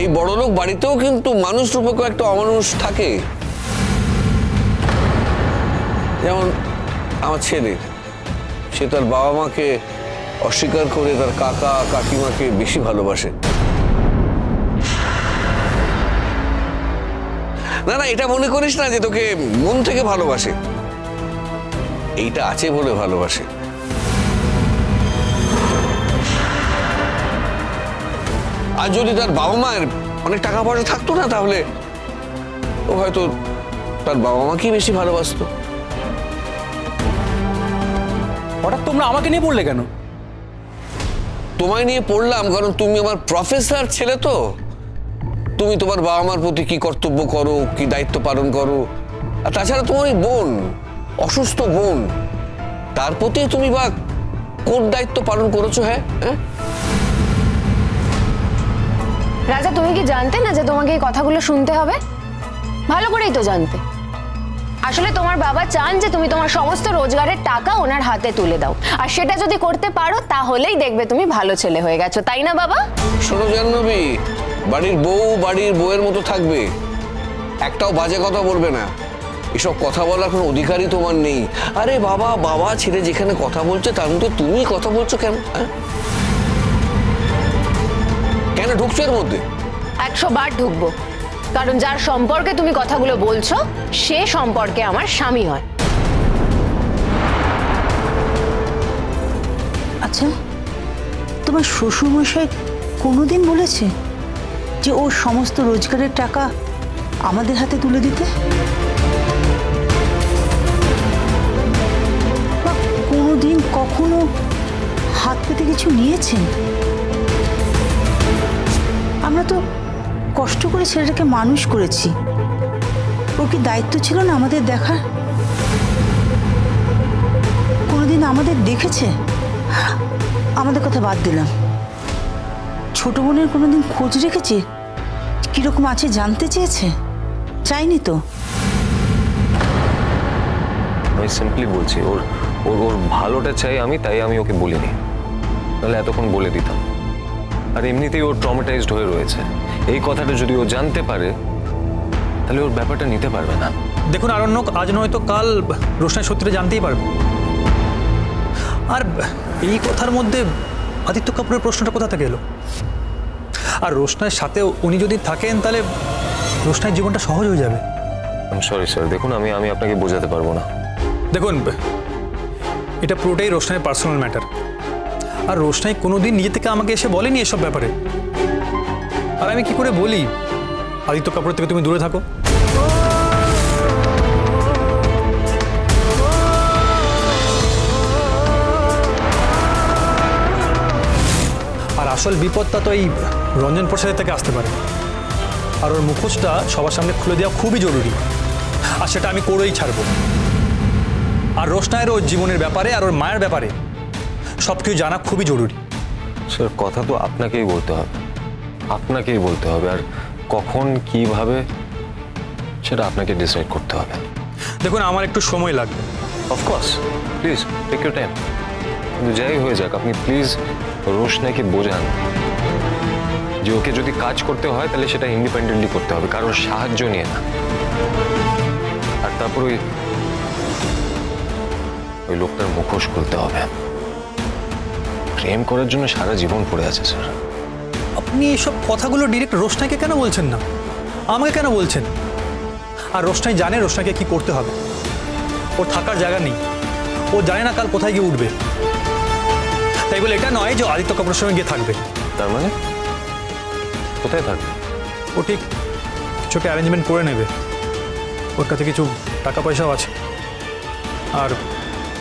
এই বড়লোক বাড়িতেও কিন্তু মানুষ রূপক একটা অমানুষ থাকে। যেমন আমার ছেলে, সে তার বাবা মাকে অস্বীকার করে তার কাকা কাকিমাকে বেশি ভালোবাসে। না না, এটা মনে করিস না যে তোকে মন থেকে ভালোবাসে, এইটা আছে বলে ভালোবাসে। আর যদি তার বাবা মায়ের অনেক টাকা পয়সা থাকতো না, তাহলে ও হয়তো তার বাবা মাকেই বেশি ভালোবাসতো। হঠাৎ তোমরা আমাকে নিয়ে পড়লে কেন? তোমায় নিয়ে পড়লাম কারণ তুমি আমার প্রফেসর ছেলে তো। তুমি তোমার বাবা মার প্রতি কি কর্তব্য করো, কি দায়িত্ব পালন করো। আর তাছাড়া তোমার ওই বোন, অসুস্থ বোন, তার প্রতি তুমি বা কোন দায়িত্ব পালন করেছো? হ্যাঁ, রাজা, তুমি কি জানতে না যে তোমাকে এই কথাগুলো শুনতে হবে? ভালো করেই তো জানতে। আসলে তোমার বাবা চান যে তুমি তোমার সমস্ত রোজগারের টাকা ওনার হাতে তুলে দাও, আর সেটা যদি করতে পারো তাহলেই দেখবে তুমি ভালো ছেলে হয়ে গেছো, তাই না বাবা? শোনো জাহ্নবী, বাড়ির বউ বাড়ির বউয়ের মতো থাকবে, একটাও বাজে কথা বলবে না। এসব কথা বলার কোনো অধিকারই তোমার নেই। আরে বাবা, বাবা ছেলে যেখানে কথা বলছে তার মধ্যে তুমি কথা বলছো কেন? কেন ঢুকছো এর মধ্যে? 100 বার ঢুকবো, কারণ যার সম্পর্কে তুমি কথাগুলো বলছো সে সম্পর্কে আমার স্বামী হয়। আচ্ছা, তোমার শ্বশুরমশাই কোনোদিন বলেছে যে ওর সমস্ত রোজগারের টাকা আমাদের হাতে তুলে দিতে? বা কোনোদিন কখনো হাত পেতে কিছু নিয়েছেন? আমরা তো কষ্ট করে ছেলেটাকে মানুষ করেছি, ওর কি দায়িত্ব ছিল না আমাদের দেখার? কোনোদিন আমাদের দেখেছে? আমাদের কথা বাদ দিলাম, ছোট বোনের কোনোদিন খোঁজ রেখেছে? কিরকম আছে জানতে চেয়েছে? চাইনি তো। আমি সিম্পলি বলছি ওর ওর ওর ভালোটা চাই আমি, তাই আমি ওকে বলিনি, তাহলে এতক্ষণ বলে দিতাম। আর এমনিতেই ওর ট্রমাটাইজড হয়ে রয়েছে, এই কথাটা যদি ও জানতে পারে তাহলে ওর ব্যাপারটা নিতে পারবে না। দেখুন আরণ্যক, আজ নয়তো কাল রোশনাই সত্যিটা জানতেই পারবে। আর এই কথার মধ্যে আদিত্য কাপুরের প্রশ্নটা কোথা থেকে এলো? আর রোশনাইয়ের সাথে উনি যদি থাকেন তাহলে রোশনাইয়ের জীবনটা সহজ হয়ে যাবে। সরি স্যার, দেখুন আমি আপনাকে বোঝাতে পারবো না। দেখুন, এটা পুরোটাই রোশনাইয়ের পার্সোনাল ম্যাটার। আর রোশনাই কোনোদিন নিজে থেকে আমাকে এসে বলেনি এসব ব্যাপারে। আর আমি কি করে বলি আদিত্য কাপুরের থেকে তুমি দূরে থাকো? আর আসল বিপদটা তো এই রঞ্জন প্রসাদের থেকে আসতে পারে। আর ওর মুখোশটা সবার সামনে খুলে দেওয়া খুবই জরুরি, আর সেটা আমি করেই ছাড়বো। আর রোশনাইয়ের ওর জীবনের ব্যাপারে আর ওর মায়ের ব্যাপারে সব কিছু জানা খুবই জরুরি। স্যার, কথা তো আপনাকেই বলতে হবে, আপনাকেই বলতে হবে, আর কখন কিভাবে সেটা আপনাকে ডিসাইড করতে হবে। দেখুন, আমার একটু সময় লাগবে। Of course, please take your time. কিন্তু যাই হয়ে যাক, আপনি প্লিজ রোশনাইকে বোঝান যে ওকে যদি কাজ করতে হয় তাহলে সেটা ইন্ডিপেন্ডেন্টলি করতে হবে, কারোর সাহায্য নিয়ে না। আর তারপর ওই লোকটার মুখোশ খুলতে হবে। প্রেম করার জন্য সারা জীবন পড়ে আছে স্যার। আপনি এসব কথাগুলো ডিরেক্ট রোশনাইকে কেন বলছেন না? আমাকে কেন বলছেন? আর রোশনাই জানে রোশনাইকে কি করতে হবে। ওর থাকার জায়গা নেই, ও জানে না কাল কোথায় গিয়ে উঠবে। তাই বলে এটা নয় যে আদিত্য কাপুরের সঙ্গে গিয়ে থাকবে। তার মানে কোথায় থাকবে? ও ঠিক কিছু একটা অ্যারেঞ্জমেন্ট করে নেবে। ওর কাছে কিছু টাকা পয়সাও আছে, আর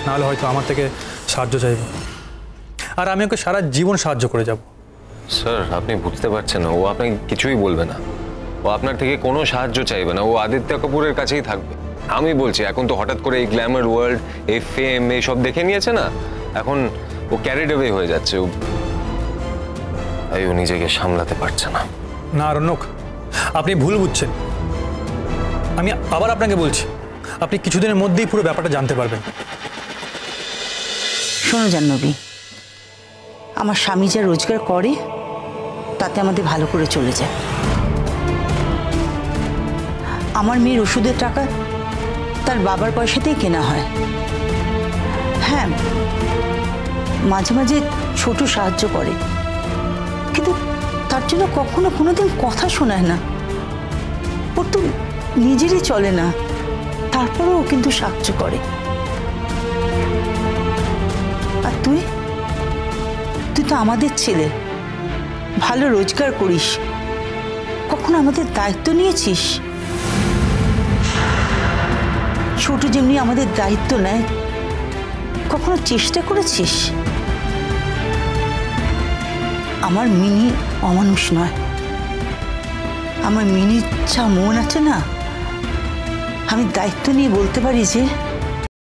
নাহলে হয়তো আমার থেকে সাহায্য চাইবে। আর আমি ওকে সারা জীবন সাহায্য করে যাব। স্যার, আপনি বুঝতে পারছেন না, ও আপনাকে কিছুই বলবে না, ও আপনার থেকে কোনো সাহায্য চাইবে না, ও আদিত্য কাপুরের কাছেই থাকবে। আমি বলছি, এখন তো হঠাৎ করে এই গ্ল্যামার ওয়ার্ল্ড, এই ফেম, এই সব দেখে নিয়েছে না, এখন ও ক্যারিড অ্যাওয়ে হয়ে যাচ্ছে, ও নিজেকে সামলাতে পারছে না। না আরণ্যক, আপনি ভুল বুঝছেন। আমি আবার আপনাকে বলছি, আপনি কিছুদিনের মধ্যেই পুরো ব্যাপারটা জানতে পারবেন। শোনো জাহ্নবী, আমার স্বামী যা রোজগার করে তাতে আমাদের ভালো করে চলে যায়। আমার মেয়ের ওষুধের টাকা তার বাবার পয়সাতেই কেনা হয়। হ্যাঁ, মাঝে মাঝে ছোট সাহায্য করে, কিন্তু তার জন্য কখনো কোনোদিন কথা শোনায় না। ওর তো নিজেরই চলে না, তারপরেও ও কিন্তু সাহায্য করে। আর তুই তুই তো আমাদের ছেলে, ভালো রোজগার করিস, কখনো আমাদের দায়িত্ব নিয়েছিস? ছোট যেমনি আমাদের দায়িত্ব নেয়, কখনো চেষ্টা করেছিস? আমার মিনি অমানুষ নয়, আমার মিনির যা মন আছে না, আমি দায়িত্ব নিয়ে বলতে পারি যে